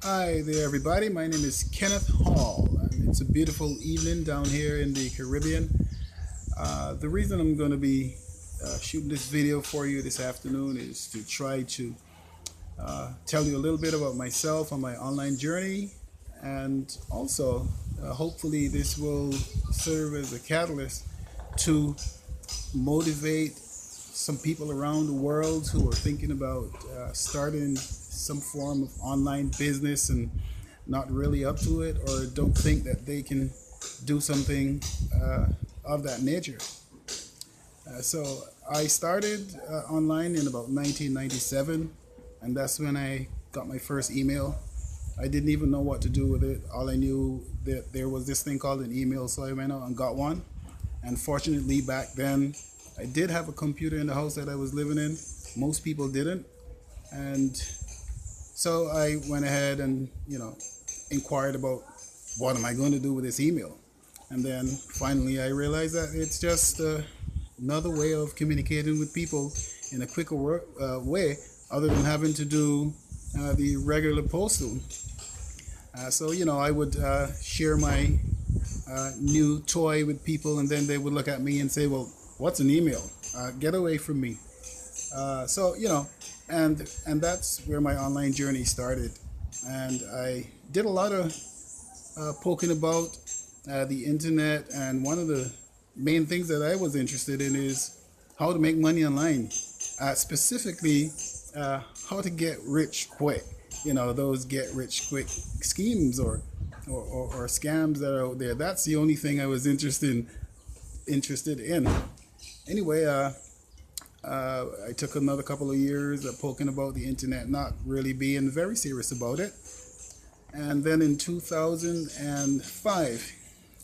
Hi there, everybody. My name is Kenneth Hall, and it's a beautiful evening down here in the Caribbean. The reason I'm going to be shooting this video for you this afternoon is to try to tell you a little bit about myself on my online journey, and also hopefully this will serve as a catalyst to motivate some people around the world who are thinking about starting some form of online business and not really up to it, or don't think that they can do something of that nature. So I started online in about 1997, and that's when I got my first email. I didn't even know what to do with it. All I knew that there was this thing called an email, so I went out and got one. And fortunately, back then, I did have a computer in the house that I was living in. Most people didn't. And so I went ahead and, inquired about what am I going to do with this email. And then finally I realized that it's just another way of communicating with people in a quicker way, other than having to do the regular postal. So I would share my new toy with people, and then they would look at me and say, well, what's an email? Get away from me. And that's where my online journey started. And I did a lot of poking about the internet, and one of the main things that I was interested in is how to make money online, specifically how to get rich quick. Those get rich quick schemes or scams that are out there. That's the only thing I was interested in. Anyway, I took another couple of years of poking about the internet, not really being very serious about it. And then in 2005,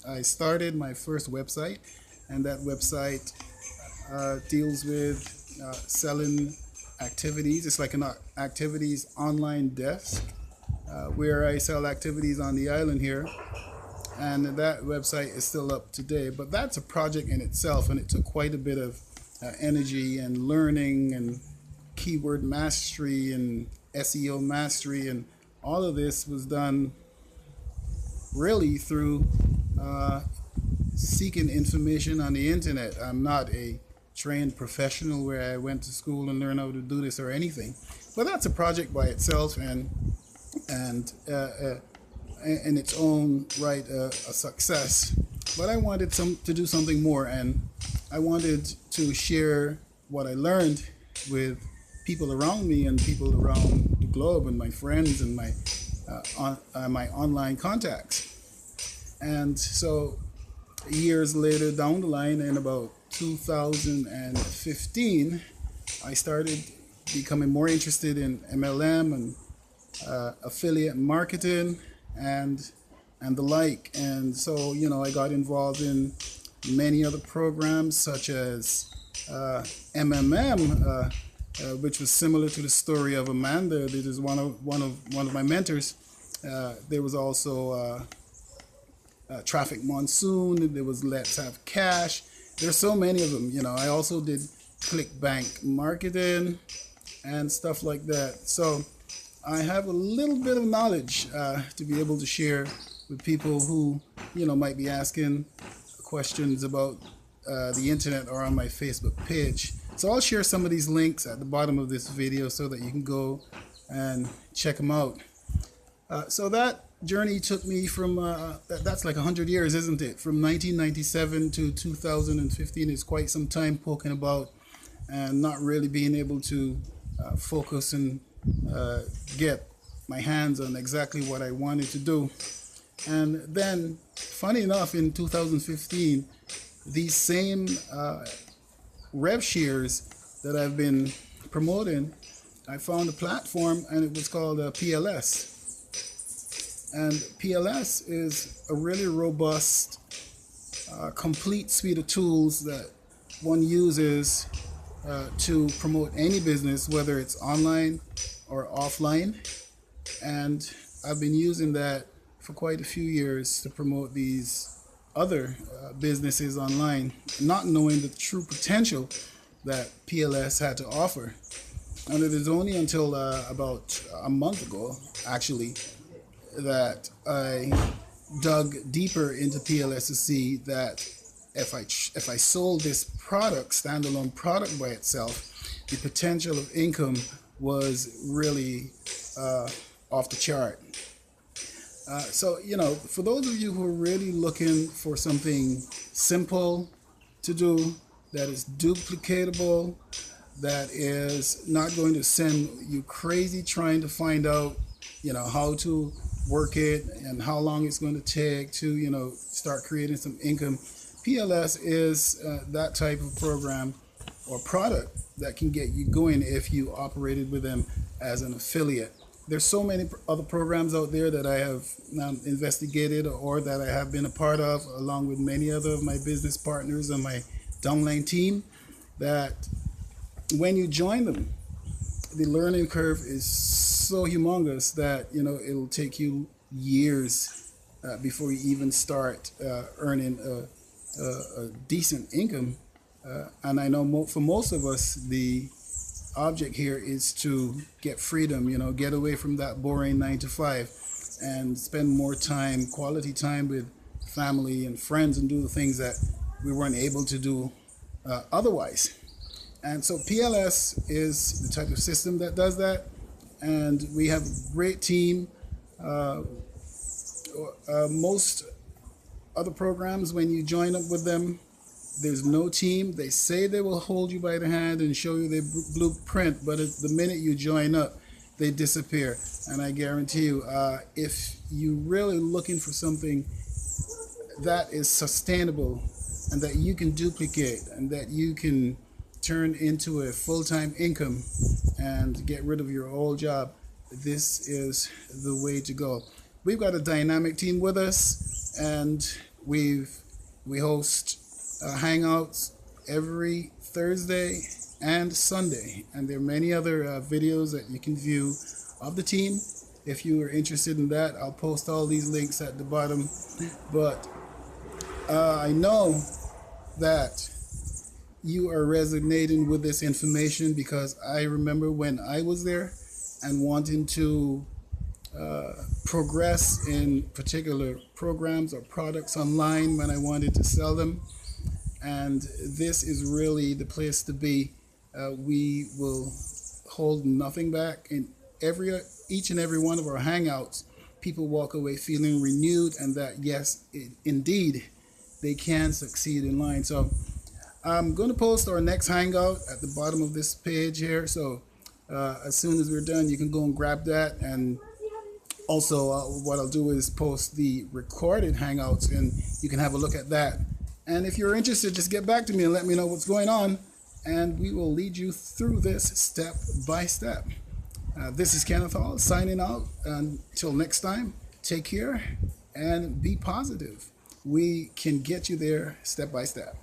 I started my first website, and that website deals with selling activities. It's like an activities online desk where I sell activities on the island here. And that website is still up today, but that's a project in itself, and it took quite a bit of energy and learning and keyword mastery and SEO mastery, and all of this was done really through seeking information on the internet. I'm not a trained professional where I went to school and learned how to do this or anything, but that's a project by itself, and in its own right a success. But I wanted to do something more, and I wanted to share what I learned with people around me and people around the globe, and my friends and my online contacts. And so years later down the line, in about 2015, I started becoming more interested in MLM and affiliate marketing and the like. And so I got involved in many other programs, such as MMM, which was similar to the story of Amanda. This is one of my mentors. There was also Traffic Monsoon. There was Let's Have Cash. There's so many of them. I also did ClickBank marketing and stuff like that. So I have a little bit of knowledge to be able to share with people who might be asking questions about the internet or on my Facebook page. So I'll share some of these links at the bottom of this video so that you can go and check them out. So that journey took me from that's like 100 years, isn't it? From 1997 to 2015 is quite some time poking about and not really being able to focus and get my hands on exactly what I wanted to do. And then, funny enough, in 2015, these same rev shares that I've been promoting, I found a platform, and it was called PLS. And PLS is a really robust, complete suite of tools that one uses to promote any business, whether it's online or offline. And I've been using that for quite a few years to promote these other businesses online, not knowing the true potential that PLS had to offer. And it is only until about a month ago, actually, that I dug deeper into PLS to see that if I sold this product, standalone product by itself, the potential of income was really off the chart. So, for those of you who are really looking for something simple to do, that is duplicatable, that is not going to send you crazy trying to find out, how to work it and how long it's going to take to, start creating some income. PLS is that type of program or product that can get you going if you operated with them as an affiliate. There's so many other programs out there that I have investigated or that I have been a part of, along with many other of my business partners and my downline team, that when you join them, the learning curve is so humongous that it'll take you years before you even start earning a decent income. And I know for most of us, the object here is to get freedom, get away from that boring 9 to 5 and spend more time, quality time with family and friends, and do the things that we weren't able to do otherwise. And so PLS is the type of system that does that, and we have a great team. Most other programs, when you join up with them, there's no team. They say they will hold you by the hand and show you their blueprint, but the minute you join up, they disappear. And I guarantee you, if you're really looking for something that is sustainable and that you can duplicate and that you can turn into a full-time income and get rid of your old job, this is the way to go. We've got a dynamic team with us, and we host hangouts every Thursday and Sunday, and there are many other videos that you can view of the team. If you are interested in that, I'll post all these links at the bottom. But I know that you are resonating with this information, because I remember when I was there and wanting to progress in particular programs or products online when I wanted to sell them. And this is really the place to be. We will hold nothing back. In each and every one of our hangouts, people walk away feeling renewed, and that yes, indeed, they can succeed in line. So I'm going to post our next hangout at the bottom of this page here. So as soon as we're done, you can go and grab that. And also what I'll do is post the recorded hangouts, and you can have a look at that. And if you're interested, just get back to me and let me know what's going on, and we will lead you through this step by step. This is Kenneth Hall signing out. Until next time, take care and be positive. We can get you there step by step.